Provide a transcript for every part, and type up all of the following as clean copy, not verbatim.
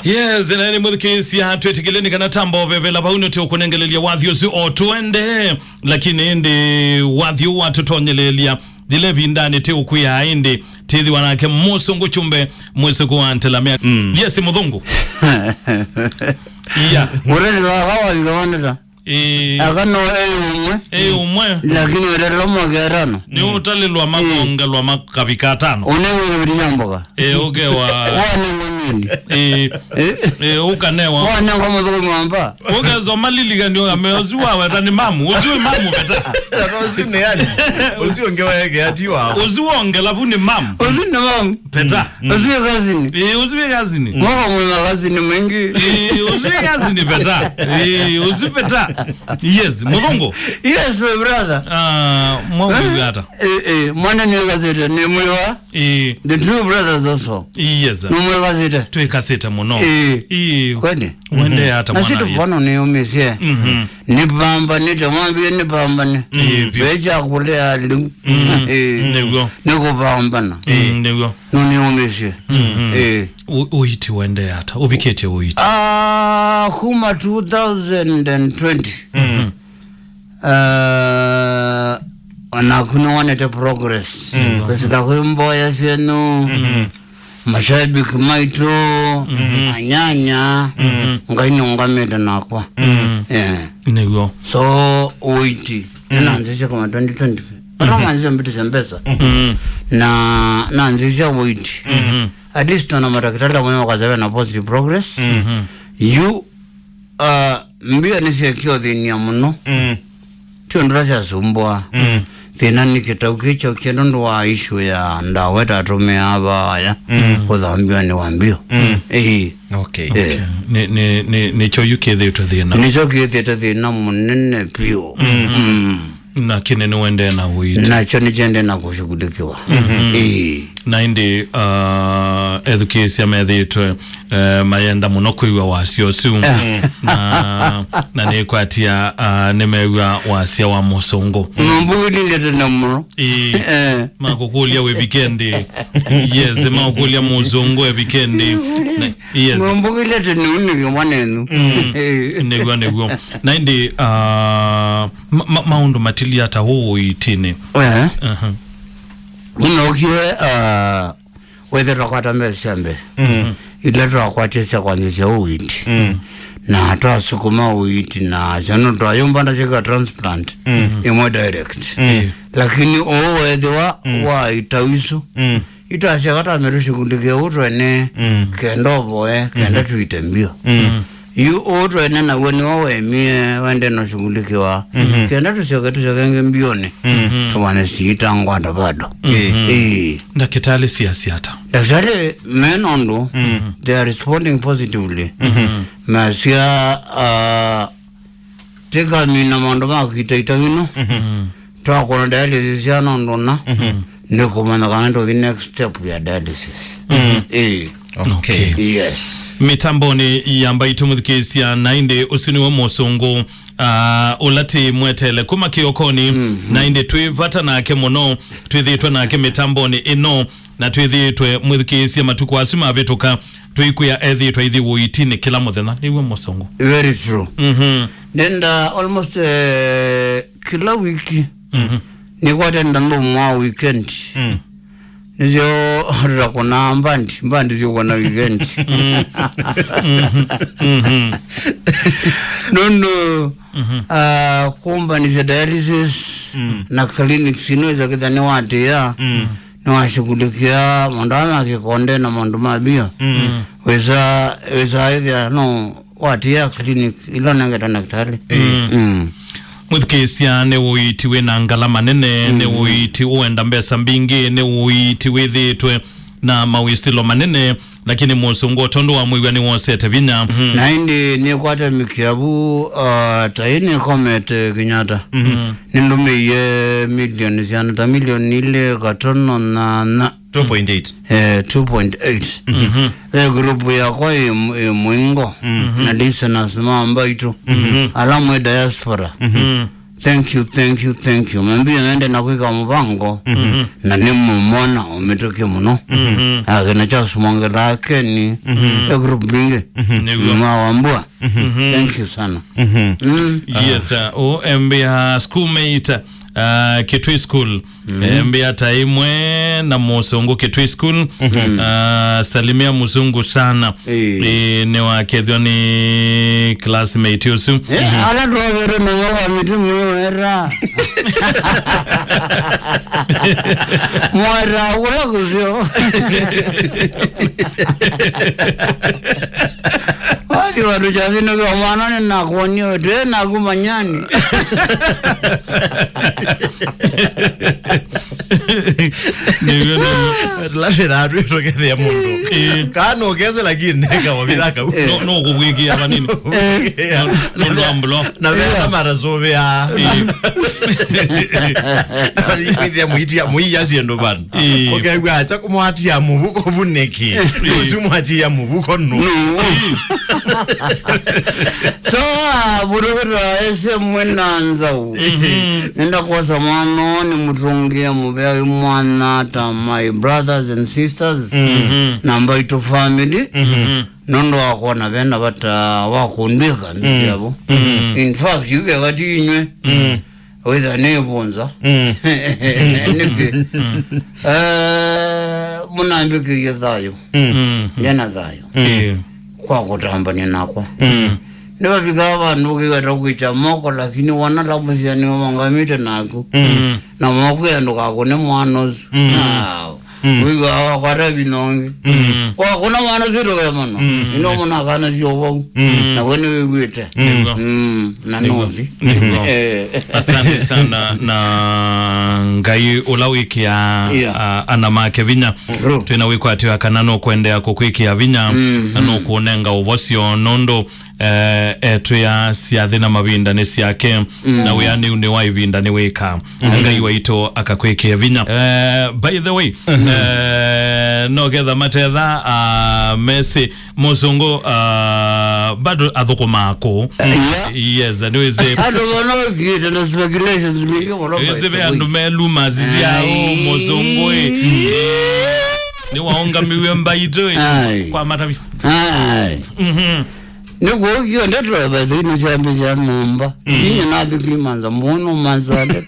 Yes, nani mudhikisi ya tuetikileni kana tambo bebela pauno teo kunengelelia wadhio si otuende lakini ndi wadhio watutonyelelia dile bindani teo kuya indi tithi wanake Muzungu Kyumbe mwese kuantelamea yes Muzungu iya urele hawa yugawaneta akano umwe lakini urele magerano ni utalilwa magonga lwa makabika tano unewe binyamboga ogewa ukanewa wana kama zoko mwamba ugezo maliliga ndio ameozuwa wetani mamu uzuwe mamu beta usine yani uziwe yake atiwa uzuonge labuni mamu uzine mamu beta uzuwe gazini uzuwe gazini mwaka mwana gazini mengi uzuwe gazini beta uzuwe beta yes Muzungu yes my brother mwangu yata mwana ni gazete ni mwewa the two brothers also yes ni mwewa gazete tuikaseta muno kwani wende hata mwana nasitu pano ni umesie ni pamba ni tamambia ni pamba ni beja kulea lingu niko pamba na nuni umesie uiti wende hata ubikete uiti kuma 2020 kuna wanete progress kusita kuimboya sienu mashabiki maito anyanya ngaini ungamete nakwa nego so uiti nanzisha kama 2020 ramanzisha mbiti sembesa na nanzisha uiti at least na matakitala mwema kwa zabe na positive progress you mbia nisi kio dhini ya muno tiondurasha sumbwa thina nikitaukicha ukiendondo wa ishu ya ndaweta atume haba ya kudhambiwa ni wambio okay ni cho yuke dhiyo thina ni cho kithita thina munene pio na kinene wende na uiti na cho nichende na kushugulikiwa na indi edukesi ya medhitwe mayenda muno kuiwa wasio su na nekwatia nemewa wasia wa Muzungu mbuli lete na muno makukulia we weekendi yes makukulia Muzungu we weekendi yes mbuli lete ni univyo mwanenu nego na indi maundu matili hata huu itini unokiwe whether wakwata mbele ileto wakwatisa kwanzisha uiti na hata sukuma uiti na jano tuayumbanda chika transplant imo direct lakini whether wa itawisu itasi kata merushi kundike utwene kendo kenda tuitembio yu utwene na weni wawemie wende no shughulikiwa kenda tushokenge mbione tuwane siita ngwanda bado dakitali siasiata daktari menondo they are responding positively masia teka mina mando makitaita wino twakona dialysis ya nondona nikumana kanando the next step ya dialysis okay yes mitamboni yamba itumudhikisia nainde usuni wa Muzungu ulati mwetele kuma kiokoni nainde tuivata na ake muno tuithitwe na ake mitamboni ino na tuithitwe mudhikisia matuku asima avetuka tuikuya ethitwe ithi uitini kila muthenya niwe Muzungu very true nenda almost kila wiki nikwata ndambo mwa weekend ndio rakona mbandi zio wana weekend nono kumba ni dialysis na clinics inaweza kidhani watu ya na washughulikia mandama kikonde na manduma bia weza hivi no watu ya clinic ilo nangeta daktari muthikisia ne uiti we na ngala manene ne uiti uenda mbesa mbingi ne uiti withitwe na mawisilo manene lakini Muzungu tondo wa mwiwa ni wosete vinya na hindi ni kwata mikiabu taini komete kinyata nindume ye milioni sianata milioni ile katono na 2.8 grupu ya kwa mwingo na listeners mamba itu alamu diaspora thank you mambi nende na kwika mvango na ni mumona umetoke muno akena cha smongela keni e group binge mawambua thank you sana yes mbia schoolmate Kitui School mbia taimwe na Muzungu Kitui School salimia Muzungu sana ni wakethwa ni classmate yusu ala drovere na wa mitu era mwara wala kuzio wadi wadu jazino kwa manane na kuonyo de na kumanyani lashe na atu itokeze ya mundu kano keze lakini neka wabidaka no kubwiki ya manini no lwambulo na vela marazobe ya ya muhiti ya muhi ya siendo banu okay kwa hata kumuhati ya mubuko buneki kuzumuhati ya mubuko no so burugura ese mwenanza nenda kwa samano ni mutungia mubea mwana ta my brothers and sisters namba ito family nondo wakona bena bata wakundika mjabo in fact yuke kati inywe weza nebonza nike munambike yezayo yana zayo kwa kutamba ninakwa niba bigaba nuke katakuita moko lakini wana tabusia ni wangamite naku na moko ya nduka kune mwanozu wiga wakara binongi wakuna mwanozu itoka mano ino muna kana siyo na kwenye wigwite na nozi asante sana na ngai ulawiki ya anamake vinya tuina wiku ati wakanano kuendea kukwiki vinya nano kuonenga ubosio nondo etu ya siathina mabinda ni siake na weyani uniwa ibinda ni weka ngai waito akakwiki vinya by the way no getha matetha Messi Muzungu bado athoko mako yes anyweze ado no gite no speculations mingi moro ese andu meluma zizi yao Muzungu ni waonga miwe mbaito kwa matabi Nego yo ndetro bazi ni chambe cha mumba ni nazi klimanza mono manzale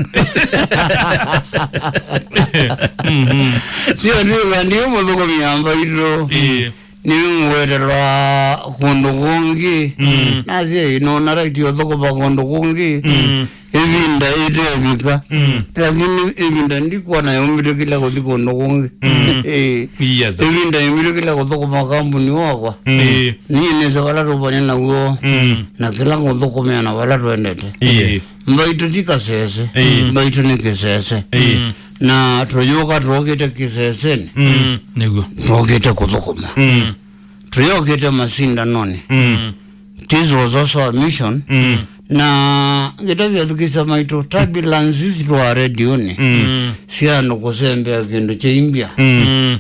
sio ndio Muzungu miamba hilo ni mwerera kondogongi nazi ino na right yo thoko ba kondogongi evinda itevika lakini evinda ndikuwa na yombito kila kuti kondogongi yes evinda yombito kila kuthoko makambuni wakwa niyinese wala tupanya na uo na kila kuthoko meana wala tuendete mbaito tikasese mbaito nikisese na troyoka trokete kiseseni nego trokete kuthokoma troyokete masinda noni this was also a mission na ngitavya tukisa maito turbulence to radio ni siano kusembe kindu cheimbia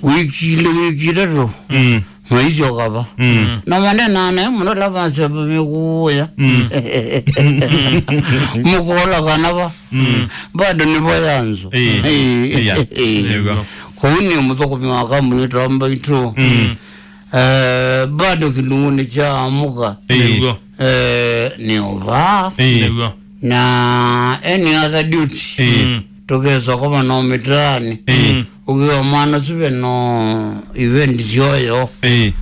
wiki lero maisho kaba na manena na muno lava sebe mekuya mukola kanaba bado ni boyanzo kuni mutoko mwaka munito ambaito bado kilunguni cha amuka ni ova na any other duty tokeza kama no mitrani ukiwa mwana sibe no event zioyo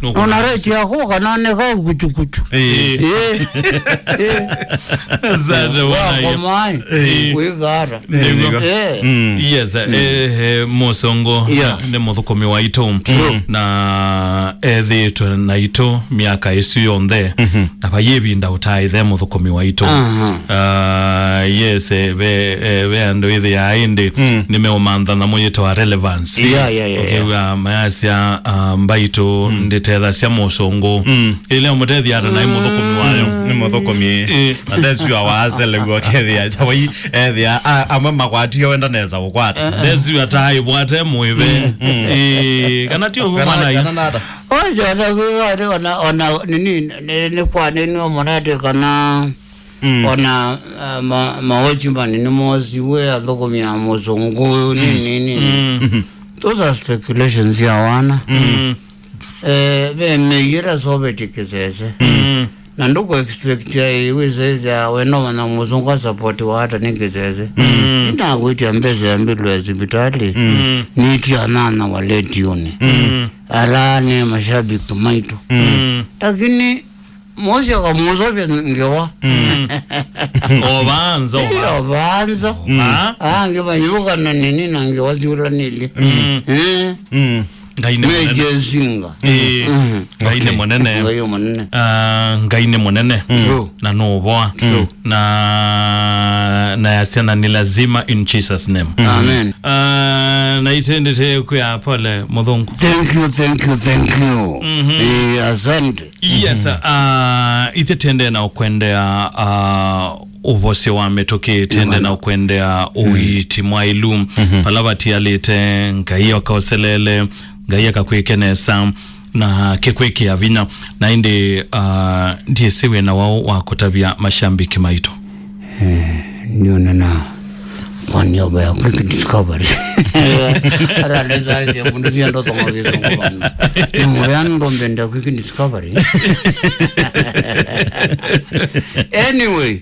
nona reti yako kanane ka kuchukuchu zade wana kuigara yes Muzungu ne muthukomi wa ito na ethitu na ito miaka isu yonthe abayebinda utaithe muthukomi wa ito yes be ando ithe ya indi nimeomantha na muyito wa relevance okay mayasia mbaito nditetha cia Muzungu ile mutethia na muthukomi wayo ni muthukomi adesu ya wasele go kethia chawai ethia ama makwati wenda neza gukwata desu atai bwate muibe kana tio mwana yi oja ta ona nini ne kwa nini monate kana ona mawachimba ni mozi we adokomia Muzungu nini those are speculations ya wana meyira sobetikizeze na nduko expect ya iwezeze weno wana Muzungu support wa hata nikizeze ina kuitia mbeze ya mbilu ya zibitali niti anana waleti yoni alane mashabiki maitu lakini mozi ya kamuzo ngewa obanza ngeba yuka na nini na ngewa jula nili ngaine monene ngaine monene na noboa na yasiana ni lazima in Jesus name amen na itendete kwa pole Muzungu. Thank you asante. Yes itende na ukwendea uvosi wa metoke tende na ukwendea uiti mwailu palabati alite ngaiya kauselele ngaiya kakwekenesa na kekweke ya vina na indi ndiye siwe na wao wa kutabia mashambiki maito ndio na kwa niaba ya quick discovery araleza ya bunduzi ndo tongozo ngobana muriano ndombenda quick discovery anyway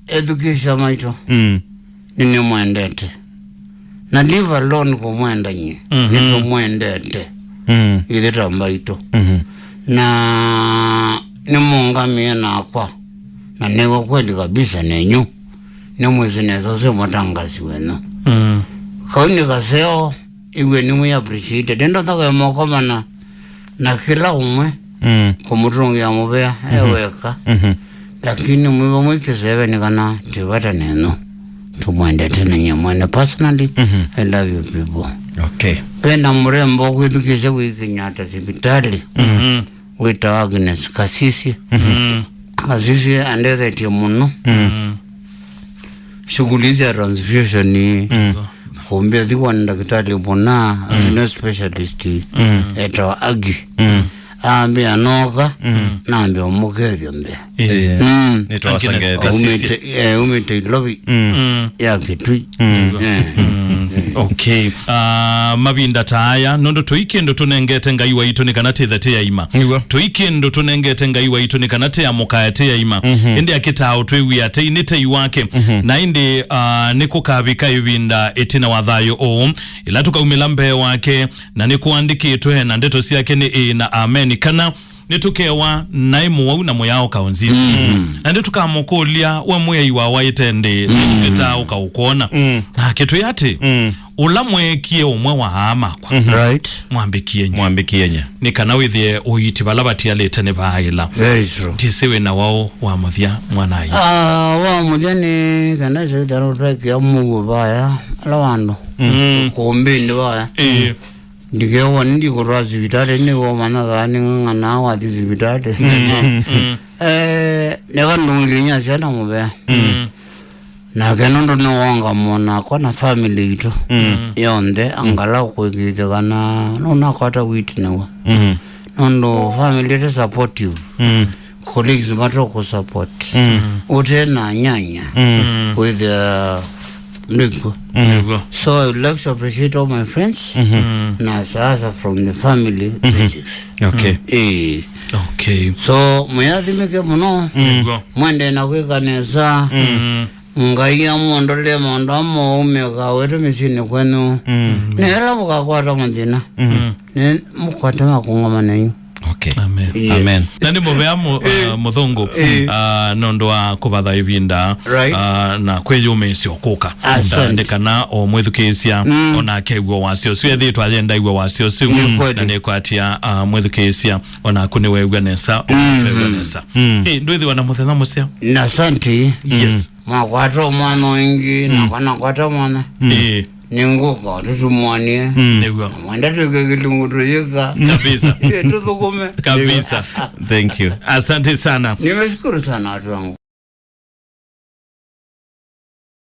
education maito nini mwendete na live alone ko mwenda nyi nizo mwendete ile tambaito na ni mungamia na kwa na nego kweli kabisa nenyu ni mwezi nezo se matangazi weno kauni kaseo iwe ni mwe appreciate dendo taka mokoma na kila umwe kumutungi ya mubea eweka lakini mwe mwekesebe ni kana tibata neno tumwendete na nyamwana personally I love you people. Okay. Penda mrembo kwidukisha wikinyata sibitali wita Agnes Kasisi Kasisi andeze muno shughuli za transfusion ni kumbia zikwanda kitali bona as no specialist eto agi ambi anoka na ambi omukevyo mbe nitwasangete umite lobi ya kitui okay mabinda taya nondo toikendo tunengete ngai waitu ni kanate thate ya ima toikendo tunengete ngai waitu ni kanate ya mukayate ya ima indi akitao twewi ate inite iwake na indi niko kabika ibinda etina wathayo o ila tukaumila mbe wake na nikuandikitwe na ndeto siake ni na amen kana nitukewa naimu wau na moyao kaonzifu na ndetu kamokolia wa moya iwa waitende niteta ukaukona na kitu yate ulamwekie umwe wa hama kwa right mwambikie nye ni kanawithie uiti balabati aletane baila very true tisiwe na wao wa muthia mwanayi wa muthia ni kana se daro rake amugo baya lawando kombe ndi baya ndigewa ndi kurazi vitale ni wo managa ni ngana wa dizi vitale nega ndunginya sana mube na kenondo no wanga mona kona family ito yonde angala kwegite kana no nakata witnewa nondo family is supportive colleagues matoko support utena nyanya with Nico. So I would like to appreciate all my friends. Nasa from the family basics. Okay. Okay. So muyadhimike muno. Mwende na kwekaneza. Ngaiya mwondole mwondamo umeka wetu misini kwenu. Nela mukakwata mwandina. Mukwata makungama na yu. Okay. Amen. Yes. Amen. Nani muvea Muzungu nondo wa kubatha ibinda na kweyume isi okuka ndekana o mwethukisia ona kewo wasio swethe twagenda iwe wasio siu na nekwatia mwethukisia ona kuni wewe nesa nesa ndwithi wana muthetha musia na santi yes makwato mwana ingi na kana kwata mwana ninguka tutumwanie niwa mwenda tukekilungutu yika kabisa tutukume kabisa Thank you. Asante sana. Nimeshukuru sana watu wangu.